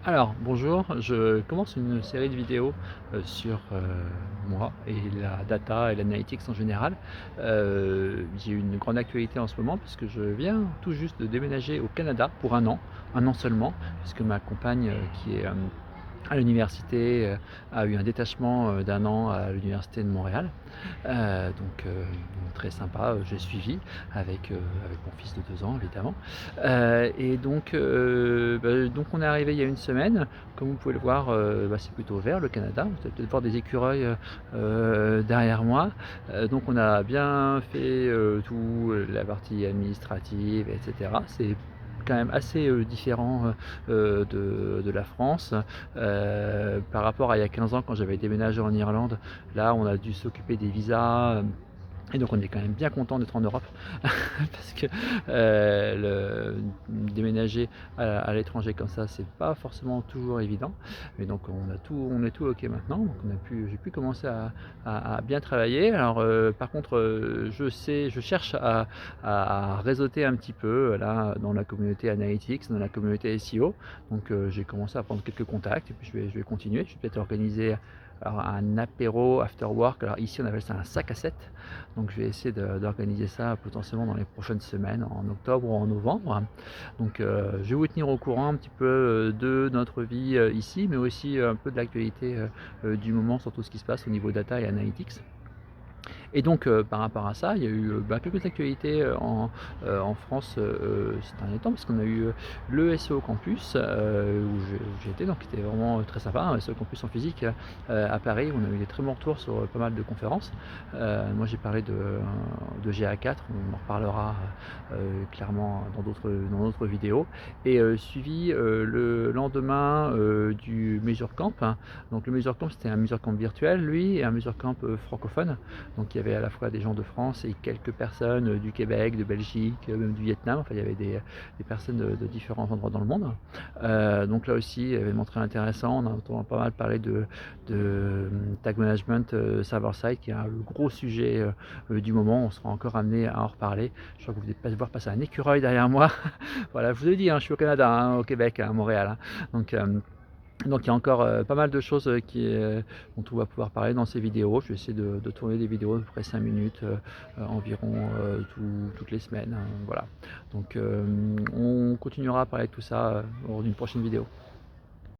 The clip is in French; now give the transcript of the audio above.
Alors, bonjour, je commence une série de vidéos sur moi et la data et l'analytics en général. J'ai une grande actualité en ce moment puisque je viens tout juste de déménager au Canada pour un an seulement, puisque ma compagne qui est à l'université a eu un détachement d'un an à l'université de Montréal. Très sympa, j'ai suivi avec mon fils de 2 ans évidemment. Donc on est arrivé il y a une semaine. Comme vous pouvez le voir, c'est plutôt vert le Canada. Vous allez peut-être voir des écureuils, derrière moi. Donc on a bien fait, la partie administrative et cetera. C'est quand même assez, différent, de la France. Par rapport à il y a 15 ans quand j'avais déménagé en Irlande, là on a dû s'occuper des visas, et donc on est quand même bien content d'être en Europe parce que le déménager à l'étranger comme ça, c'est pas forcément toujours évident. Mais donc on est tout OK maintenant, donc j'ai pu commencer à bien travailler. Alors par contre, je cherche à réseauter un petit peu là dans la communauté analytics, dans la communauté SEO. Donc j'ai commencé à prendre quelques contacts et puis je vais continuer. Je vais peut-être organiser alors un apéro after work. Alors ici on appelle ça un sac à 7. Donc je vais essayer d'organiser ça potentiellement dans les prochaines semaines, en octobre ou en novembre. Donc je vais vous tenir au courant un petit peu de notre vie ici, mais aussi un peu de l'actualité du moment sur tout ce qui se passe au niveau data et analytics. Et donc, par rapport à ça, il y a eu quelques actualités en France ces derniers temps, parce qu'on a eu le SEO Campus où j'ai été, donc qui était vraiment très sympa, un SEO Campus en physique à Paris. On a eu des très bons retours sur pas mal de conférences. Moi, j'ai parlé de GA4, on en reparlera clairement dans d'autres vidéos. Et suivi le lendemain du Mesure Camp, hein. Donc le Mesure Camp, c'était un Mesure Camp virtuel, lui, et un Mesure Camp francophone. Donc il y avait à la fois des gens de France et quelques personnes du Québec, de Belgique, même du Vietnam. Enfin, il y avait des personnes de différents endroits dans le monde. Donc là aussi, événement très intéressant. On a entendu pas mal parler de tag management server-side, qui est le gros sujet du moment. On sera encore amené à en reparler. Je crois que vous devez voir passer un écureuil derrière moi. Voilà, je vous ai dit, hein, je suis au Canada, hein, au Québec, à Montréal, hein. Donc, donc il y a encore pas mal de choses dont on va pouvoir parler dans ces vidéos. Je vais essayer de tourner des vidéos de près 5 minutes environ toutes les semaines, hein, voilà. Donc on continuera à parler de tout ça lors d'une prochaine vidéo.